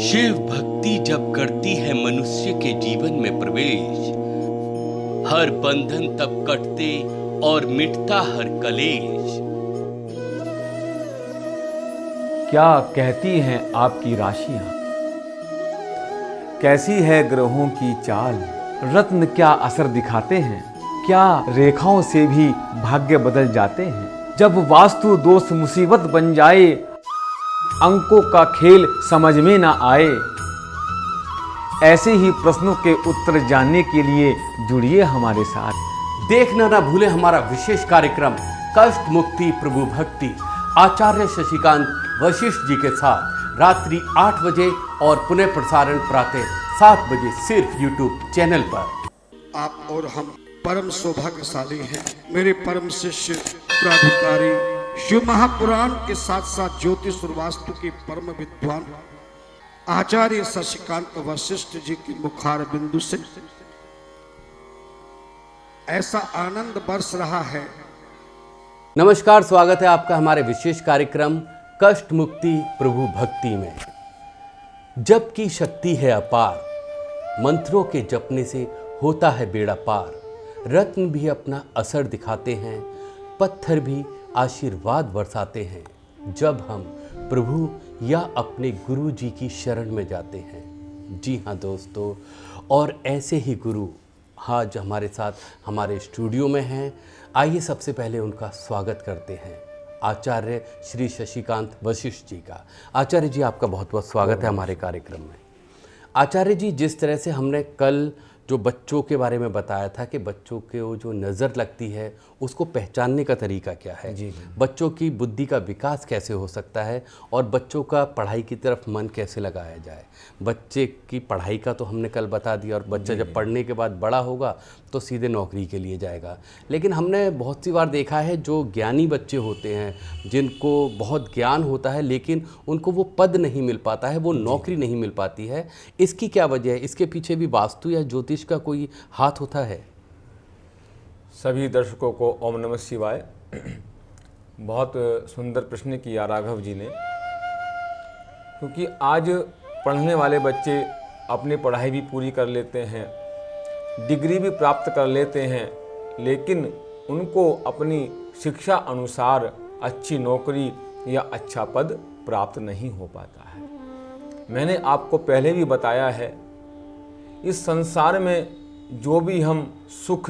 शिव भक्ति जब करती है मनुष्य के जीवन में प्रवेश, हर बंधन तब कटते और मिटता हर कलेश। क्या कहती हैं आपकी राशियां, कैसी है ग्रहों की चाल, रत्न क्या असर दिखाते हैं, क्या रेखाओं से भी भाग्य बदल जाते हैं। जब वास्तु दोष मुसीबत बन जाए, अंकों का खेल समझ में ना आए, ऐसे ही प्रश्नों के उत्तर जानने के लिए जुड़िए हमारे साथ। देखना ना भूले हमारा विशेष कार्यक्रम कष्ट मुक्ति प्रभु भक्ति आचार्य शशिकांत वशिष्ठ जी के साथ रात्रि 8 बजे और पुनः प्रसारण प्रातः 7 बजे सिर्फ YouTube चैनल पर। आप और हम परम सौभाग्यशाली हैं। मेरे परम शिष्य प्राधिकारी शिव महापुराण के साथ साथ ज्योतिष और वास्तु के परम विद्वान आचार्य शशिकांत वशिष्ठ जी के मुखार बिंदु से ऐसा आनंद बरस रहा है। नमस्कार, स्वागत है आपका हमारे विशेष कार्यक्रम कष्ट मुक्ति प्रभु भक्ति में। जप की शक्ति है अपार, मंत्रों के जपने से होता है बेड़ा पार। रत्न भी अपना असर दिखाते हैं, पत्थर भी आशीर्वाद बरसाते हैं, जब हम प्रभु या अपने गुरु जी की शरण में जाते हैं। जी हाँ दोस्तों, और ऐसे ही गुरु आज हमारे साथ हमारे स्टूडियो में हैं। आइए सबसे पहले उनका स्वागत करते हैं, आचार्य श्री शशिकांत वशिष्ठ जी का। आचार्य जी, आपका बहुत बहुत स्वागत है हमारे कार्यक्रम में। आचार्य जी, जिस तरह से हमने कल जो बच्चों के बारे में बताया था कि बच्चों के वो जो नज़र लगती है उसको पहचानने का तरीका क्या है, जी। बच्चों की बुद्धि का विकास कैसे हो सकता है और बच्चों का पढ़ाई की तरफ मन कैसे लगाया जाए। बच्चे की पढ़ाई का तो हमने कल बता दिया, और बच्चा जब पढ़ने के बाद बड़ा होगा तो सीधे नौकरी के लिए जाएगा। लेकिन हमने बहुत सी बार देखा है जो ज्ञानी बच्चे होते हैं, जिनको बहुत ज्ञान होता है लेकिन उनको वो पद नहीं मिल पाता है, वो नौकरी नहीं मिल पाती है। इसकी क्या वजह है? इसके पीछे भी वास्तु या ज्योतिष का कोई हाथ होता है? सभी दर्शकों को ओम नमः शिवाय। बहुत सुंदर प्रश्न किया राघव जी ने, क्योंकि आज पढ़ने वाले बच्चे अपनी पढ़ाई भी पूरी कर लेते हैं, डिग्री भी प्राप्त कर लेते हैं, लेकिन उनको अपनी शिक्षा अनुसार अच्छी नौकरी या अच्छा पद प्राप्त नहीं हो पाता है। मैंने आपको पहले भी बताया है, इस संसार में जो भी हम सुख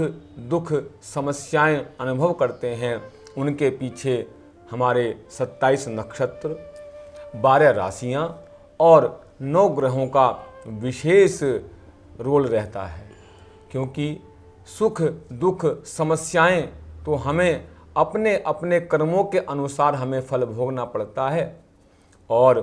दुख समस्याएं अनुभव करते हैं, उनके पीछे हमारे 27 नक्षत्र, 12 राशियां और 9 ग्रहों का विशेष रोल रहता है। क्योंकि सुख दुख समस्याएं तो हमें अपने अपने कर्मों के अनुसार हमें फल भोगना पड़ता है, और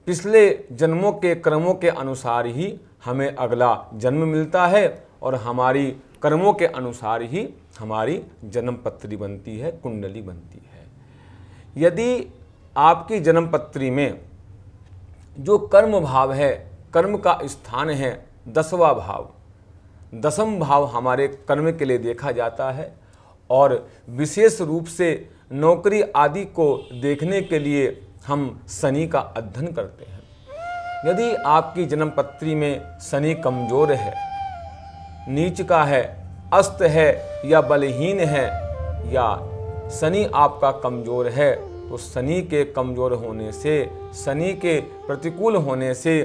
पिछले जन्मों के कर्मों के अनुसार ही हमें अगला जन्म मिलता है, और हमारी कर्मों के अनुसार ही हमारी जन्म पत्री बनती है, कुंडली बनती है। यदि आपकी जन्म पत्री में जो कर्म भाव है, कर्म का स्थान है 10वां भाव, 10वां भाव हमारे कर्म के लिए देखा जाता है, और विशेष रूप से नौकरी आदि को देखने के लिए हम शनि का अध्ययन करते हैं। यदि आपकी जन्म पत्री में शनि कमजोर है, नीच का है, अस्त है या बलहीन है, या शनि आपका कमजोर है, तो शनि के कमजोर होने से, शनि के प्रतिकूल होने से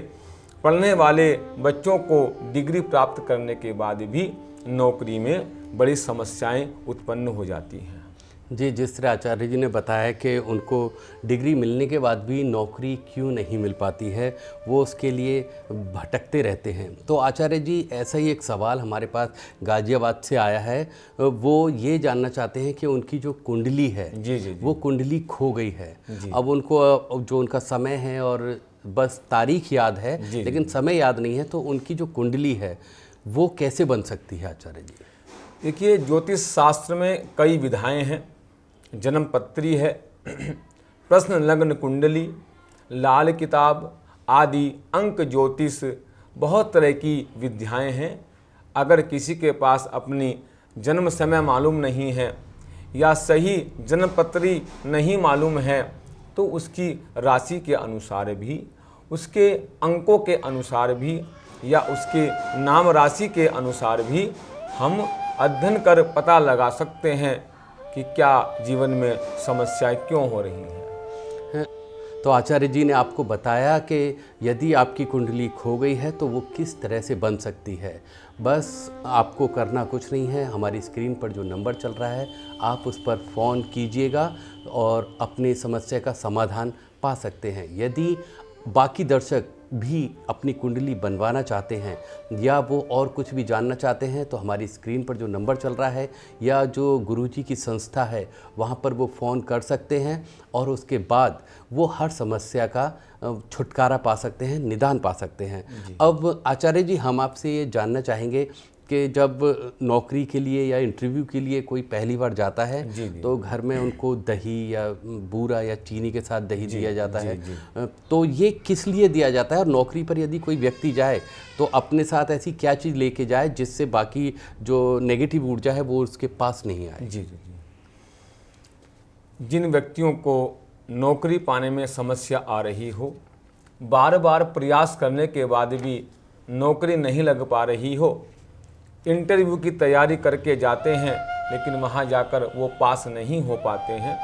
पढ़ने वाले बच्चों को डिग्री प्राप्त करने के बाद भी नौकरी में बड़ी समस्याएं उत्पन्न हो जाती हैं। जी, जिस तरह आचार्य जी ने बताया कि उनको डिग्री मिलने के बाद भी नौकरी क्यों नहीं मिल पाती है, वो उसके लिए भटकते रहते हैं। तो आचार्य जी, ऐसा ही एक सवाल हमारे पास गाजियाबाद से आया है। वो ये जानना चाहते हैं कि उनकी जो कुंडली है, जी, वो कुंडली खो गई है। अब उनको जो उनका समय है और बस तारीख याद है, लेकिन समय याद नहीं है, तो उनकी जो कुंडली है वो कैसे बन सकती है आचार्य जी? देखिए, ज्योतिष शास्त्र में कई विधाएं हैं। जन्म पत्री है, प्रश्न लग्न कुंडली, लाल किताब आदि, अंक ज्योतिष, बहुत तरह की विद्याएं हैं। अगर किसी के पास अपनी जन्म समय मालूम नहीं है या सही जन्म पत्री नहीं मालूम है, तो उसकी राशि के अनुसार भी उसके अंकों के अनुसार भी या उसके नाम राशि के अनुसार भी हम अध्ययन कर पता लगा सकते हैं कि क्या जीवन में समस्याएं क्यों हो रही हैं। तो आचार्य जी ने आपको बताया कि यदि आपकी कुंडली खो गई है तो वो किस तरह से बन सकती है। बस आपको करना कुछ नहीं है, हमारी स्क्रीन पर जो नंबर चल रहा है आप उस पर फ़ोन कीजिएगा और अपनी समस्या का समाधान पा सकते हैं। यदि बाकी दर्शक भी अपनी कुंडली बनवाना चाहते हैं या वो और कुछ भी जानना चाहते हैं तो हमारी स्क्रीन पर जो नंबर चल रहा है या जो गुरुजी की संस्था है वहाँ पर वो फ़ोन कर सकते हैं और उसके बाद वो हर समस्या का छुटकारा पा सकते हैं, निदान पा सकते हैं। अब आचार्य जी हम आपसे ये जानना चाहेंगे कि जब नौकरी के लिए या इंटरव्यू के लिए कोई पहली बार जाता है तो घर में उनको दही या बूरा या चीनी के साथ दही दिया जाता है, तो ये किस लिए दिया जाता है? और नौकरी पर यदि कोई व्यक्ति जाए तो अपने साथ ऐसी क्या चीज़ लेके जाए जिससे बाकी जो नेगेटिव ऊर्जा है वो उसके पास नहीं आए? जी। जिन व्यक्तियों को नौकरी पाने में समस्या आ रही हो, बार बार प्रयास करने के बाद भी नौकरी नहीं लग पा रही हो, इंटरव्यू की तैयारी करके जाते हैं लेकिन वहाँ जाकर वो पास नहीं हो पाते हैं,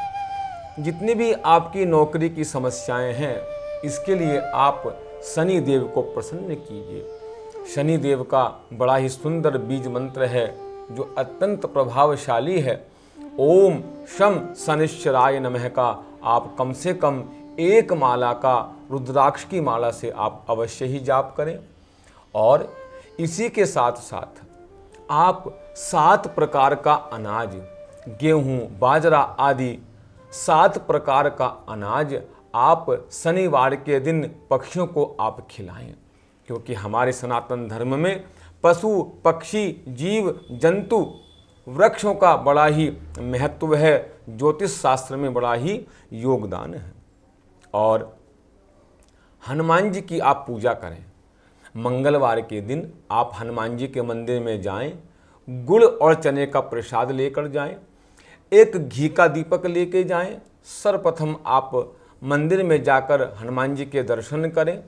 जितनी भी आपकी नौकरी की समस्याएं हैं इसके लिए आप शनि देव को प्रसन्न कीजिए। शनि देव का बड़ा ही सुंदर बीज मंत्र है जो अत्यंत प्रभावशाली है। ओम शम शनिश्चराय नमः का आप कम से कम एक माला का रुद्राक्ष की माला से आप अवश्य ही जाप करें। और इसी के साथ साथ आप 7 प्रकार का अनाज, गेहूं, बाजरा आदि 7 प्रकार का अनाज आप शनिवार के दिन पक्षियों को आप खिलाएं, क्योंकि हमारे सनातन धर्म में पशु, पक्षी, जीव, जंतु, वृक्षों का बड़ा ही महत्व है, ज्योतिष शास्त्र में बड़ा ही योगदान है। और हनुमान जी की आप पूजा करें। मंगलवार के दिन आप हनुमान जी के मंदिर में जाएं, गुड़ और चने का प्रसाद लेकर जाएं, एक घी का दीपक लेके जाएं। सर्वप्रथम आप मंदिर में जाकर हनुमान जी के दर्शन करें,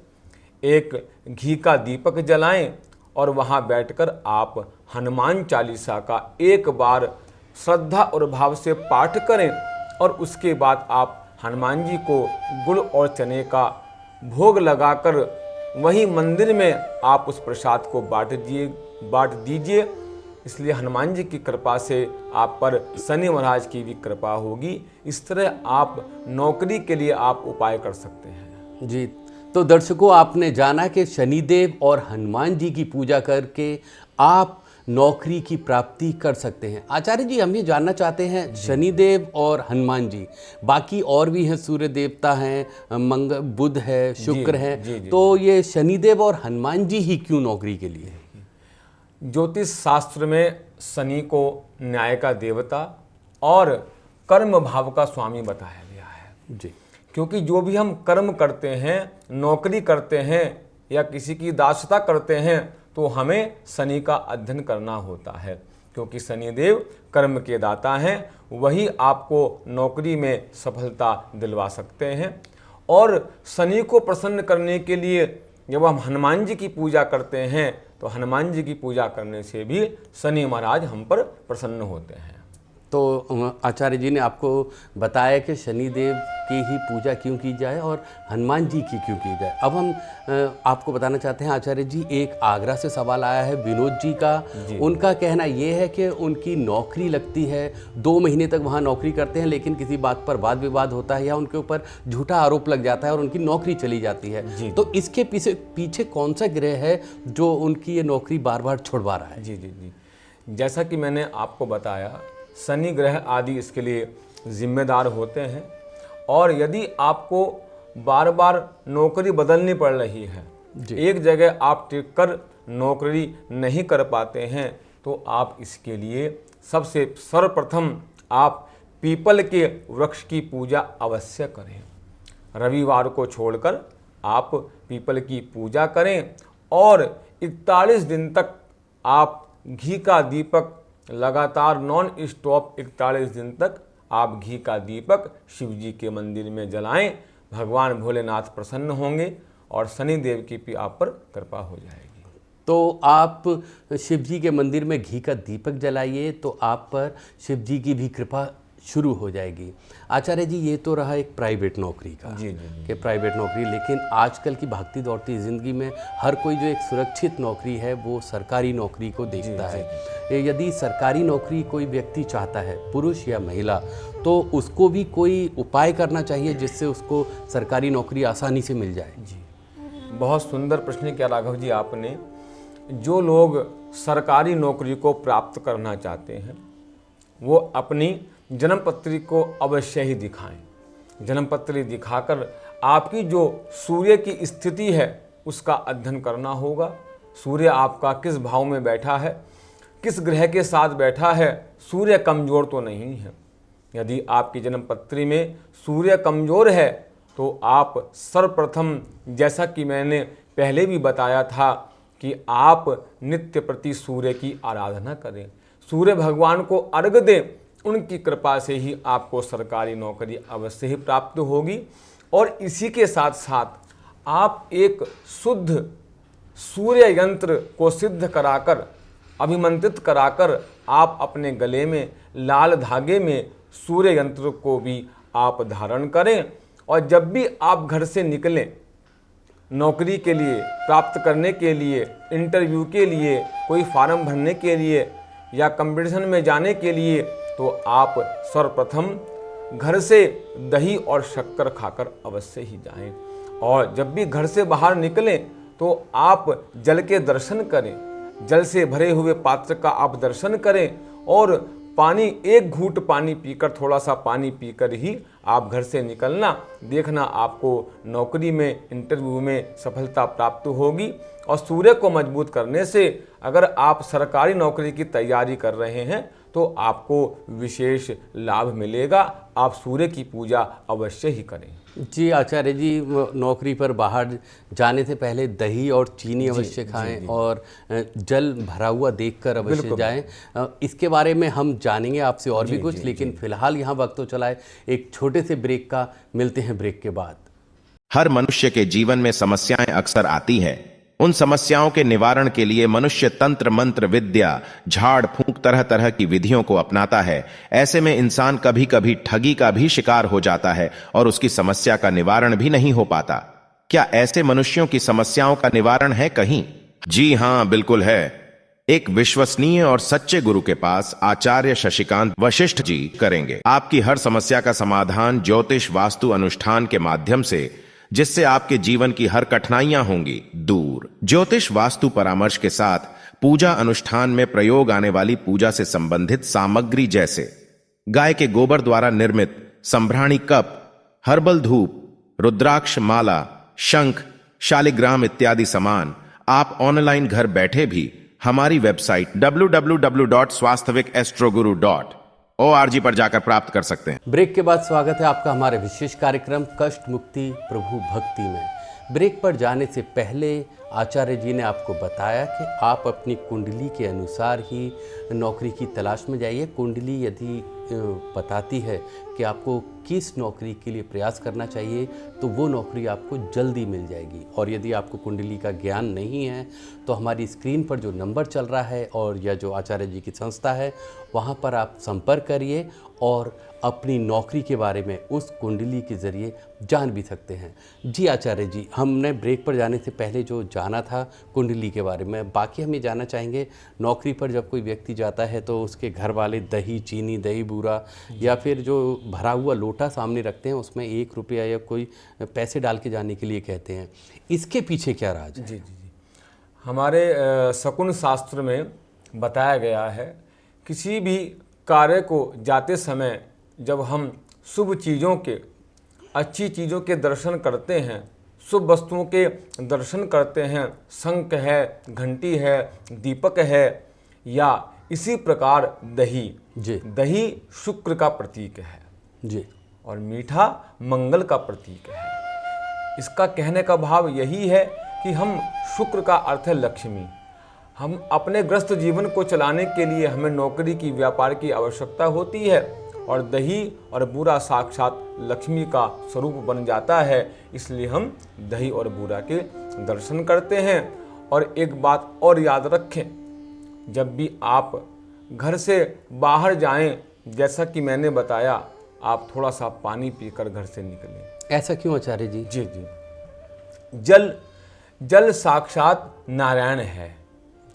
एक घी का दीपक जलाएं और वहां बैठकर आप हनुमान चालीसा का एक बार श्रद्धा और भाव से पाठ करें और उसके बाद आप हनुमान जी को गुड़ और चने का भोग लगाकर वहीं मंदिर में आप उस प्रसाद को बांट दीजिए। इसलिए हनुमान जी की कृपा से आप पर शनि महाराज की भी कृपा होगी। इस तरह आप नौकरी के लिए आप उपाय कर सकते हैं। जी, तो दर्शकों आपने जाना कि शनिदेव और हनुमान जी की पूजा करके आप नौकरी की प्राप्ति कर सकते हैं। आचार्य जी हम ये जानना चाहते हैं, शनिदेव और हनुमान जी, बाकी और भी हैं, सूर्य देवता हैं, मंगल, बुध है, शुक्र है, तो ये शनिदेव और हनुमान जी ही क्यों नौकरी के लिए? ज्योतिष शास्त्र में शनि को न्याय का देवता और कर्म भाव का स्वामी बताया गया है। जी, क्योंकि जो भी हम कर्म करते हैं, नौकरी करते हैं या किसी की दासता करते हैं तो हमें शनि का अध्ययन करना होता है, क्योंकि शनिदेव कर्म के दाता हैं, वही आपको नौकरी में सफलता दिलवा सकते हैं। और शनि को प्रसन्न करने के लिए जब हम हनुमान जी की पूजा करते हैं तो हनुमान जी की पूजा करने से भी शनि महाराज हम पर प्रसन्न होते हैं। तो आचार्य जी ने आपको बताया कि शनिदेव की ही पूजा क्यों की जाए और हनुमान जी की क्यों की जाए। अब हम आपको बताना चाहते हैं आचार्य जी, एक आगरा से सवाल आया है विनोद जी का। उनका कहना ये है कि उनकी नौकरी लगती है, 2 महीने तक वहाँ नौकरी करते हैं, लेकिन किसी बात पर वाद विवाद होता है या उनके ऊपर झूठा आरोप लग जाता है और उनकी नौकरी चली जाती है। तो इसके पीछे कौन सा ग्रह है जो उनकी ये नौकरी बार बार छुड़वा रहा है? जी, जैसा कि मैंने आपको बताया, शनि ग्रह आदि इसके लिए जिम्मेदार होते हैं। और यदि आपको बार बार नौकरी बदलनी पड़ रही है, एक जगह आप टिक कर नौकरी नहीं कर पाते हैं, तो आप इसके लिए सबसे सर्वप्रथम आप पीपल के वृक्ष की पूजा अवश्य करें। रविवार को छोड़कर आप पीपल की पूजा करें और 41 दिन तक आप घी का दीपक लगातार नॉन स्टॉप 41 दिन तक आप घी का दीपक शिव जी के मंदिर में जलाएं। भगवान भोलेनाथ प्रसन्न होंगे और शनि देव की भी आप पर कृपा हो जाएगी। तो आप शिव जी के मंदिर में घी का दीपक जलाइए तो आप पर शिव जी की भी कृपा शुरू हो जाएगी। आचार्य जी, ये तो रहा एक प्राइवेट नौकरी का जी जी जी। कि प्राइवेट नौकरी, लेकिन आजकल की भागती दौड़ती ज़िंदगी में हर कोई जो एक सुरक्षित नौकरी है वो सरकारी नौकरी को देखता है। यदि सरकारी नौकरी कोई व्यक्ति चाहता है, पुरुष या महिला, तो उसको भी कोई उपाय करना चाहिए जिससे उसको सरकारी नौकरी आसानी से मिल जाए। जी, बहुत सुंदर प्रश्न किया राघव जी आपने। जो लोग सरकारी नौकरी को प्राप्त करना चाहते हैं वो अपनी जन्मपत्री को अवश्य ही दिखाएं। जन्मपत्री दिखाकर आपकी जो सूर्य की स्थिति है उसका अध्ययन करना होगा। सूर्य आपका किस भाव में बैठा है, किस ग्रह के साथ बैठा है, सूर्य कमज़ोर तो नहीं है। यदि आपकी जन्मपत्री में सूर्य कमज़ोर है तो आप सर्वप्रथम, जैसा कि मैंने पहले भी बताया था, कि आप नित्य प्रति सूर्य की आराधना करें, सूर्य भगवान को अर्घ्य दें। उनकी कृपा से ही आपको सरकारी नौकरी अवश्य ही प्राप्त होगी। और इसी के साथ साथ आप एक शुद्ध सूर्य यंत्र को सिद्ध कराकर, अभिमंत्रित कराकर, आप अपने गले में लाल धागे में सूर्य यंत्र को भी आप धारण करें। और जब भी आप घर से निकलें नौकरी के लिए, प्राप्त करने के लिए, इंटरव्यू के लिए, कोई फार्म भरने के लिए या कंपटीशन में जाने के लिए, तो आप सर्वप्रथम घर से दही और शक्कर खाकर अवश्य ही जाएं। और जब भी घर से बाहर निकलें तो आप जल के दर्शन करें, जल से भरे हुए पात्र का आप दर्शन करें और पानी, एक घूंट पानी पीकर, थोड़ा सा पानी पीकर ही आप घर से निकलना। देखना आपको नौकरी में, इंटरव्यू में सफलता प्राप्त होगी। और सूर्य को मजबूत करने से अगर आप सरकारी नौकरी की तैयारी कर रहे हैं तो आपको विशेष लाभ मिलेगा। आप सूर्य की पूजा अवश्य ही करें। जी आचार्य जी, नौकरी पर बाहर जाने से पहले दही और चीनी अवश्य खाएं और जल भरा हुआ देखकर अवश्य जाएं। इसके बारे में हम जानेंगे आपसे और भी कुछ, लेकिन फिलहाल यहाँ वक्त तो चला है एक छोटे से ब्रेक का। मिलते हैं ब्रेक के बाद। हर मनुष्य के जीवन में समस्याएं अक्सर आती हैं। उन समस्याओं के निवारण के लिए मनुष्य तंत्र मंत्र विद्या, झाड़ फूंक, तरह तरह की विधियों को अपनाता है। ऐसे में इंसान कभी कभी ठगी का भी शिकार हो जाता है और उसकी समस्या का निवारण भी नहीं हो पाता। क्या ऐसे मनुष्यों की समस्याओं का निवारण है कहीं? जी हां, बिल्कुल है। एक विश्वसनीय और सच्चे गुरु के पास आचार्य शशिकांत वशिष्ठ जी करेंगे आपकी हर समस्या का समाधान ज्योतिष वास्तु अनुष्ठान के माध्यम से, जिससे आपके जीवन की हर कठिनाइयां होंगी दूर। ज्योतिष वास्तु परामर्श के साथ पूजा अनुष्ठान में प्रयोग आने वाली पूजा से संबंधित सामग्री जैसे गाय के गोबर द्वारा निर्मित संभ्राणी कप, हर्बल धूप, रुद्राक्ष माला, शंख, शालिग्राम इत्यादि सामान आप ऑनलाइन घर बैठे भी हमारी वेबसाइट www.swasthvikAstroguru.org पर जाकर प्राप्त कर सकते हैं। ब्रेक के बाद स्वागत है आपका हमारे विशेष कार्यक्रम कष्ट मुक्ति प्रभु भक्ति में। ब्रेक पर जाने से पहले आचार्य जी ने आपको बताया कि आप अपनी कुंडली के अनुसार ही नौकरी की तलाश में जाइए। कुंडली यदि बताती है कि आपको किस नौकरी के लिए प्रयास करना चाहिए तो वो नौकरी आपको जल्दी मिल जाएगी। और यदि आपको कुंडली का ज्ञान नहीं है तो हमारी स्क्रीन पर जो नंबर चल रहा है और या जो आचार्य जी की संस्था है वहाँ पर आप संपर्क करिए और अपनी नौकरी के बारे में उस कुंडली के ज़रिए जान भी सकते हैं। जी आचार्य जी, हमने ब्रेक पर जाने से पहले जो जाना था कुंडली के बारे में, बाकी हम ये जानना चाहेंगे नौकरी पर जब कोई व्यक्ति जाता है तो उसके घर वाले दही, चीनी, दही बूरा या फिर जो भरा हुआ लोटा सामने रखते हैं उसमें 1 रुपया या कोई पैसे डाल के जाने के लिए कहते हैं। इसके पीछे क्या राज है? जी, हमारे शकुन शास्त्र में बताया गया है, किसी भी कार्य को जाते समय जब हम शुभ चीज़ों के, अच्छी चीज़ों के दर्शन करते हैं, शुभ वस्तुओं के दर्शन करते हैं, शंख है, घंटी है, दीपक है, या इसी प्रकार दही जी, दही शुक्र का प्रतीक है जी, और मीठा मंगल का प्रतीक है। इसका कहने का भाव यही है कि हम, शुक्र का अर्थ है लक्ष्मी, हम अपने ग्रस्त जीवन को चलाने के लिए हमें नौकरी की, व्यापार की आवश्यकता होती है और दही और बूरा साक्षात लक्ष्मी का स्वरूप बन जाता है। इसलिए हम दही और बूरा के दर्शन करते हैं। और एक बात और याद रखें, जब भी आप घर से बाहर जाएं, जैसा कि मैंने बताया, आप थोड़ा सा पानी पीकर घर से निकलें। ऐसा क्यों आचार्य जी? जी जी, जल साक्षात नारायण है।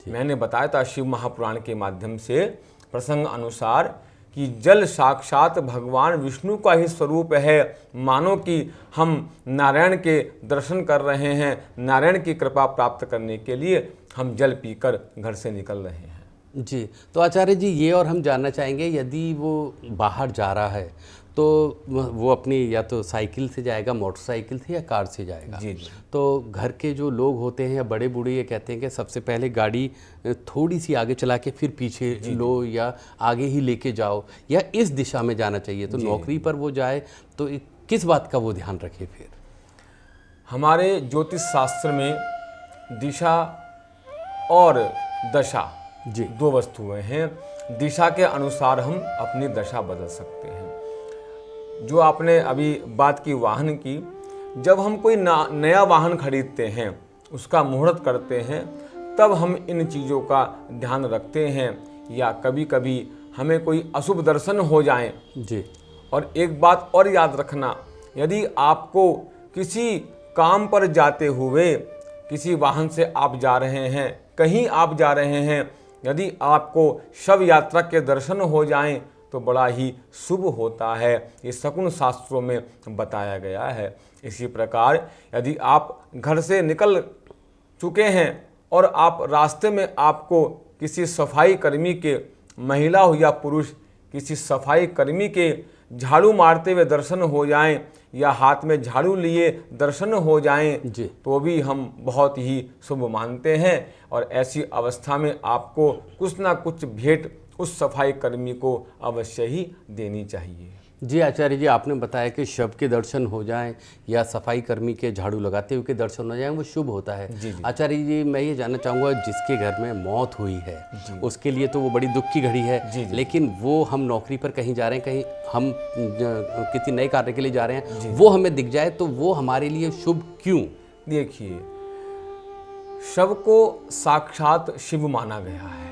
मैंने बताया था शिव महापुराण के माध्यम से प्रसंग अनुसार कि जल साक्षात भगवान विष्णु का ही स्वरूप है। मानो कि हम नारायण के दर्शन कर रहे हैं, नारायण की कृपा प्राप्त करने के लिए हम जल पीकर घर से निकल रहे हैं। जी, तो आचार्य जी ये और हम जानना चाहेंगे, यदि वो बाहर जा रहा है तो वो अपनी या तो साइकिल से जाएगा, मोटरसाइकिल से, या कार से जाएगा। जी जी। तो घर के जो लोग होते हैं या बड़े बूढ़े ये कहते हैं कि सबसे पहले गाड़ी थोड़ी सी आगे चला के फिर पीछे लो, या आगे ही लेके जाओ, या इस दिशा में जाना चाहिए। तो नौकरी पर वो जाए तो किस बात का वो ध्यान रखे? फिर हमारे ज्योतिष शास्त्र में दिशा और दशा जी, दो वस्तुएं हैं। दिशा के अनुसार हम अपनी दशा बदल सकते हैं। जो आपने अभी बात की वाहन की, जब हम कोई नया वाहन खरीदते हैं, उसका मुहूर्त करते हैं, तब हम इन चीज़ों का ध्यान रखते हैं। या कभी कभी हमें कोई अशुभ दर्शन हो जाए। जी, और एक बात और याद रखना, यदि आपको किसी काम पर जाते हुए किसी वाहन से आप जा रहे हैं, कहीं आप जा रहे हैं, यदि आपको शव यात्रा के दर्शन हो जाएं तो बड़ा ही शुभ होता है। ये शकुन शास्त्रों में बताया गया है। इसी प्रकार यदि आप घर से निकल चुके हैं और आप रास्ते में आपको किसी सफाई कर्मी के, महिला हो या पुरुष, किसी सफाई कर्मी के झाड़ू मारते हुए दर्शन हो जाएं, या हाथ में झाड़ू लिए दर्शन हो जाएं, जी, तो भी हम बहुत ही शुभ मानते हैं। और ऐसी अवस्था में आपको कुछ ना कुछ भेंट उस सफाई कर्मी को अवश्य ही देनी चाहिए। जी आचार्य जी, आपने बताया कि शव के दर्शन हो जाएं या सफाई कर्मी के झाड़ू लगाते हुए के दर्शन हो जाएं, वो शुभ होता है। जी जी। आचार्य जी, मैं ये जानना चाहूँगा, जिसके घर में मौत हुई है उसके लिए तो वो बड़ी दुख की घड़ी है। जी जी। लेकिन वो हम नौकरी पर कहीं जा रहे हैं, कहीं हम किसी नए कार्य के लिए जा रहे हैं, वो हमें दिख जाए तो वो हमारे लिए शुभ क्यों? देखिए, शव को साक्षात शिव माना गया है,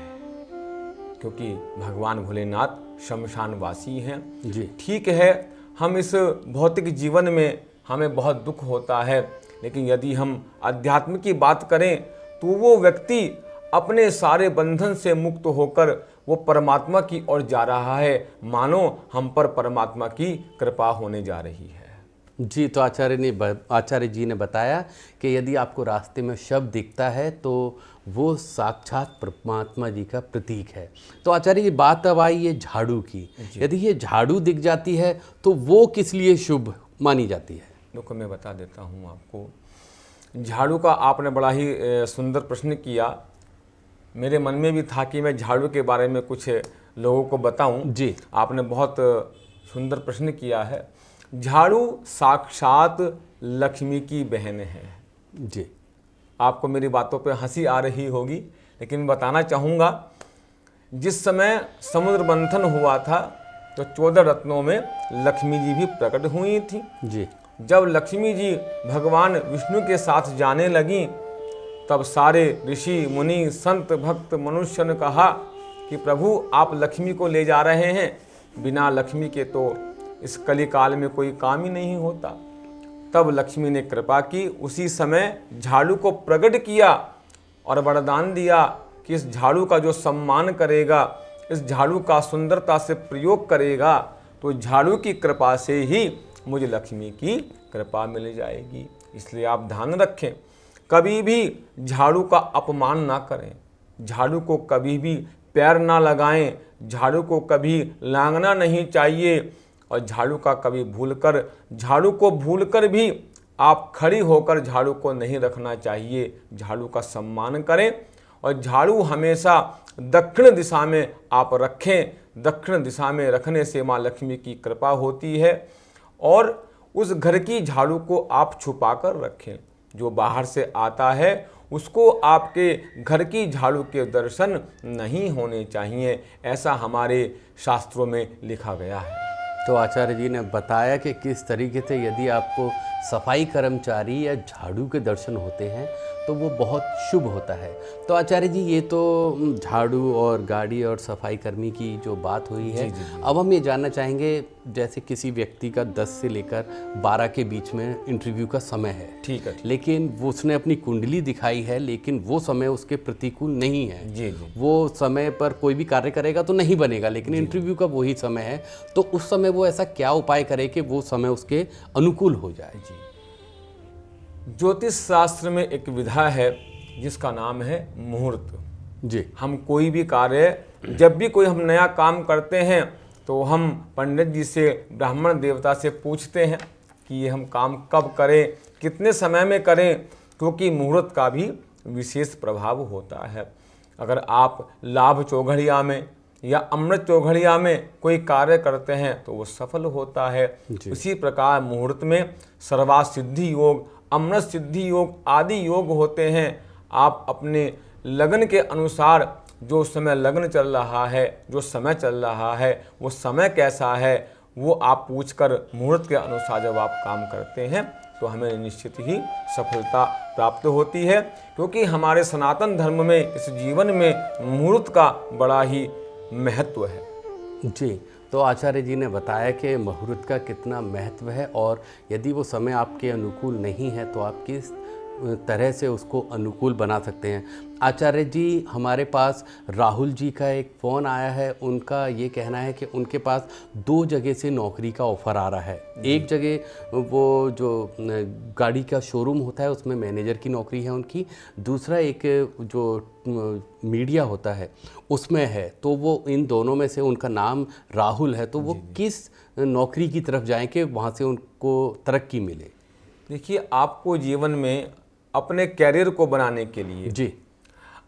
क्योंकि भगवान भोलेनाथ शमशानवासी हैं। जी, ठीक है, हम इस भौतिक जीवन में हमें बहुत दुख होता है, लेकिन यदि हम अध्यात्म की बात करें तो वो व्यक्ति अपने सारे बंधन से मुक्त होकर वो परमात्मा की ओर जा रहा है। मानो हम पर परमात्मा की कृपा होने जा रही है। जी, तो आचार्य जी ने बताया कि यदि आपको रास्ते में शव दिखता है तो वो साक्षात परमात्मा जी का प्रतीक है। तो आचार्य ये बात अब आई ये झाड़ू की, यदि ये झाड़ू दिख जाती है तो वो किस लिए शुभ मानी जाती है? देखो, मैं बता देता हूँ आपको। झाड़ू का आपने बड़ा ही सुंदर प्रश्न किया। मेरे मन में भी था कि मैं झाड़ू के बारे में कुछ लोगों को बताऊं। जी, आपने बहुत सुंदर प्रश्न किया है। झाड़ू साक्षात लक्ष्मी की बहन है। जी, आपको मेरी बातों पे हंसी आ रही होगी, लेकिन बताना चाहूँगा, जिस समय समुद्र मंथन हुआ था तो 14 रत्नों में लक्ष्मी जी भी प्रकट हुई थी। जी, जब लक्ष्मी जी भगवान विष्णु के साथ जाने लगी, तब सारे ऋषि मुनि संत भक्त मनुष्य ने कहा कि प्रभु आप लक्ष्मी को ले जा रहे हैं, बिना लक्ष्मी के तो इस कलिकाल में कोई काम ही नहीं होता। तब लक्ष्मी ने कृपा की, उसी समय झाड़ू को प्रकट किया और वरदान दिया कि इस झाड़ू का जो सम्मान करेगा, इस झाड़ू का सुंदरता से प्रयोग करेगा, तो झाड़ू की कृपा से ही मुझे लक्ष्मी की कृपा मिल जाएगी। इसलिए आप ध्यान रखें, कभी भी झाड़ू का अपमान ना करें, झाड़ू को कभी भी पैर ना लगाएं, झाड़ू को कभी लांघना नहीं चाहिए, और झाड़ू को भूलकर भी आप खड़ी होकर झाड़ू को नहीं रखना चाहिए। झाड़ू का सम्मान करें और झाड़ू हमेशा दक्षिण दिशा में आप रखें। दक्षिण दिशा में रखने से माँ लक्ष्मी की कृपा होती है। और उस घर की झाड़ू को आप छुपा कर रखें। जो बाहर से आता है उसको आपके घर की झाड़ू के दर्शन नहीं होने चाहिए, ऐसा हमारे शास्त्रों में लिखा गया है। तो आचार्य जी ने बताया कि किस तरीके से यदि आपको सफाई कर्मचारी या झाड़ू के दर्शन होते हैं तो वो बहुत शुभ होता है। तो आचार्य जी ये तो झाड़ू और गाड़ी और सफाई कर्मी की जो बात हुई है, अब हम ये जानना चाहेंगे जैसे किसी व्यक्ति का 10 से लेकर 12 के बीच में इंटरव्यू का समय है, ठीक है, लेकिन वो उसने अपनी कुंडली दिखाई है लेकिन वो समय उसके प्रतिकूल नहीं है। जी जी, वो समय पर कोई भी कार्य करेगा तो नहीं बनेगा, लेकिन इंटरव्यू का वही समय है, तो उस समय वो ऐसा क्या उपाय करे कि वो समय उसके अनुकूल हो जाए। जी, ज्योतिष शास्त्र में एक विधा है जिसका नाम है मुहूर्त। जी, हम कोई भी कार्य, जब भी कोई हम नया काम करते हैं तो हम पंडित जी से, ब्राह्मण देवता से पूछते हैं कि ये हम काम कब करें, कितने समय में करें, क्योंकि मुहूर्त का भी विशेष प्रभाव होता है। अगर आप लाभ चौघड़िया में या अमृत चौघड़िया में कोई कार्य करते हैं तो वो सफल होता है। इसी प्रकार मुहूर्त में सर्वासिद्धि योग, अमृत सिद्धि योग आदि योग होते हैं। आप अपने लगन के अनुसार जो समय लगन चल रहा है, जो समय चल रहा है, वो समय कैसा है, वो आप पूछकर मुहूर्त के अनुसार जब आप काम करते हैं तो हमें निश्चित ही सफलता प्राप्त होती है, क्योंकि हमारे सनातन धर्म में, इस जीवन में मुहूर्त का बड़ा ही महत्व है। जी, तो आचार्य जी ने बताया कि मुहूर्त का कितना महत्व है और यदि वो समय आपके अनुकूल नहीं है तो आप किस तरह से उसको अनुकूल बना सकते हैं। आचार्य जी, हमारे पास राहुल जी का एक फ़ोन आया है। उनका ये कहना है कि उनके पास 2 जगह से नौकरी का ऑफ़र आ रहा है। एक जगह वो जो गाड़ी का शोरूम होता है उसमें मैनेजर की नौकरी है उनकी, दूसरा एक जो मीडिया होता है उसमें है। तो वो इन दोनों में से उनका नाम राहुल है, तो वो किस नौकरी की तरफ जाएं कि वहाँ से उनको तरक्की मिले? देखिए, आपको जीवन में अपने कैरियर को बनाने के लिए जी,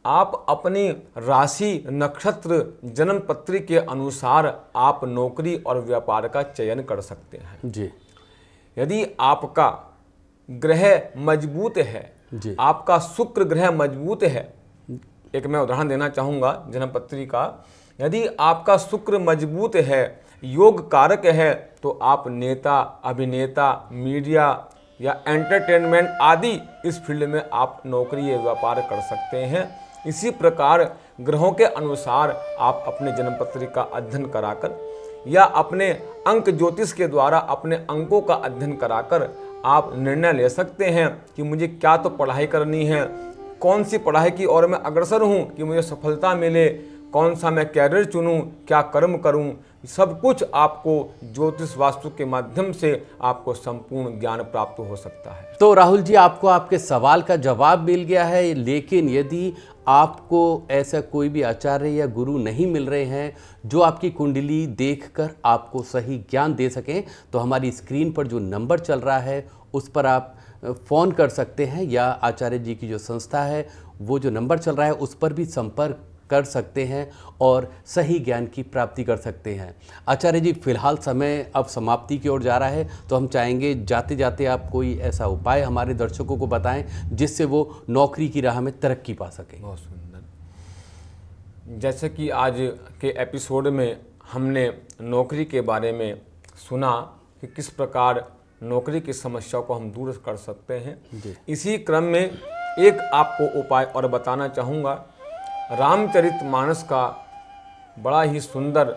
आप अपनी राशि, नक्षत्र, जन्म पत्री के अनुसार आप नौकरी और व्यापार का चयन कर सकते हैं। जी, यदि आपका ग्रह मजबूत है, जी, आपका शुक्र ग्रह मजबूत है, एक मैं उदाहरण देना चाहूँगा जन्म पत्री का। यदि आपका शुक्र मजबूत है, योग कारक है, तो आप नेता, अभिनेता, मीडिया या एंटरटेनमेंट आदि इस फील्ड में आप नौकरी या व्यापार कर सकते हैं। इसी प्रकार ग्रहों के अनुसार आप अपने जन्म पत्री का अध्ययन कराकर या अपने अंक ज्योतिष के द्वारा अपने अंकों का अध्ययन कराकर आप निर्णय ले सकते हैं कि मुझे क्या तो पढ़ाई करनी है, कौन सी पढ़ाई की ओर मैं अग्रसर हूँ कि मुझे सफलता मिले, कौन सा मैं कैरियर चुनूँ, क्या कर्म करूँ। सब कुछ आपको ज्योतिष वास्तु के माध्यम से आपको संपूर्ण ज्ञान प्राप्त हो सकता है। तो राहुल जी, आपको आपके सवाल का जवाब मिल गया है, लेकिन यदि आपको ऐसा कोई भी आचार्य या गुरु नहीं मिल रहे हैं जो आपकी कुंडली देखकर आपको सही ज्ञान दे सकें, तो हमारी स्क्रीन पर जो नंबर चल रहा है उस पर आप फ़ोन कर सकते हैं, या आचार्य जी की जो संस्था है वो जो नंबर चल रहा है उस पर भी संपर्क कर सकते हैं और सही ज्ञान की प्राप्ति कर सकते हैं। आचार्य जी, फिलहाल समय अब समाप्ति की ओर जा रहा है, तो हम चाहेंगे जाते जाते आप कोई ऐसा उपाय हमारे दर्शकों को बताएं जिससे वो नौकरी की राह में तरक्की पा सकें। बहुत सुंदर। जैसे कि आज के एपिसोड में हमने नौकरी के बारे में सुना कि किस प्रकार नौकरी की समस्या को हम दूर कर सकते हैं। इसी क्रम में एक आपको उपाय और बताना चाहूँगा। रामचरितमानस का बड़ा ही सुंदर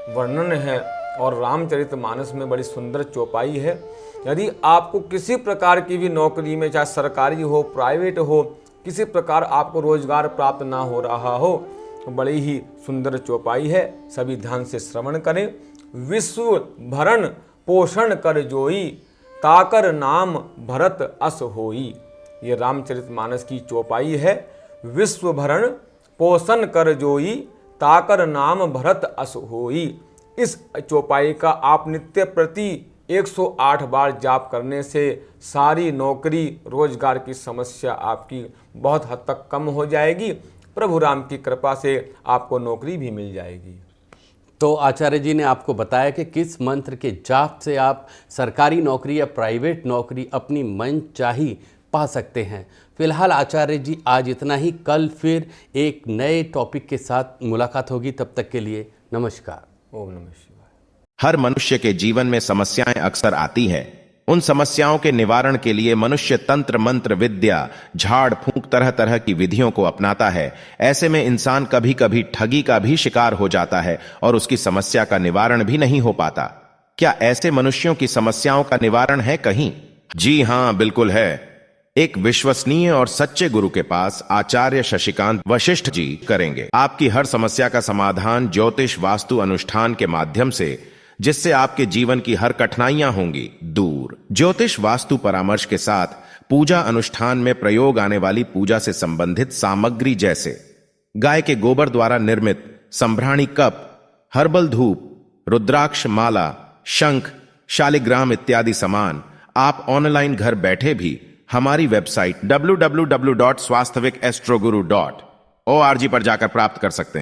वर्णन है और रामचरितमानस में बड़ी सुंदर चौपाई है। यदि आपको किसी प्रकार की भी नौकरी में, चाहे सरकारी हो, प्राइवेट हो, किसी प्रकार आपको रोजगार प्राप्त ना हो रहा हो, तो बड़ी ही सुंदर चौपाई है। सभी ध्यान से श्रवण करें। विश्व भरण पोषण कर जोई, ताकर नाम भरत अस होई। ये रामचरितमानस की चौपाई है। विश्व भरण पोषण कर जोई, ताकर नाम भरत अस होई। इस चौपाई का आप नित्य प्रति 108 बार जाप करने से सारी नौकरी रोजगार की समस्या आपकी बहुत हद तक कम हो जाएगी। प्रभु राम की कृपा से आपको नौकरी भी मिल जाएगी। तो आचार्य जी ने आपको बताया कि किस मंत्र के जाप से आप सरकारी नौकरी या प्राइवेट नौकरी अपनी मनचाही पा सकते हैं। फिलहाल आचार्य जी आज इतना ही। कल फिर एक नए टॉपिक के साथ मुलाकात होगी। तब तक के लिए नमस्कार। ओम नमः शिवाय। हर मनुष्य के जीवन में समस्याएं अक्सर आती हैं। उन समस्याओं के निवारण के लिए मनुष्य तंत्र मंत्र विद्या झाड़ फूंक तरह तरह की विधियों को अपनाता है। ऐसे में इंसान कभी कभी ठगी का भी शिकार हो जाता है और उसकी समस्या का निवारण भी नहीं हो पाता। क्या ऐसे मनुष्यों की समस्याओं का निवारण है कहीं? जी हां, बिल्कुल है। एक विश्वसनीय और सच्चे गुरु के पास आचार्य शशिकांत वशिष्ठ जी करेंगे आपकी हर समस्या का समाधान ज्योतिष वास्तु अनुष्ठान के माध्यम से, जिससे आपके जीवन की हर कठिनाइयां होंगी दूर। ज्योतिष वास्तु परामर्श के साथ पूजा अनुष्ठान में प्रयोग आने वाली पूजा से संबंधित सामग्री जैसे गाय के गोबर द्वारा निर्मित संभ्राणी कप, हर्बल धूप, रुद्राक्ष माला, शंख, शालिग्राम इत्यादि सामान आप ऑनलाइन घर बैठे भी हमारी वेबसाइट www.swasthawikastroguru.org पर जाकर प्राप्त कर सकते हैं।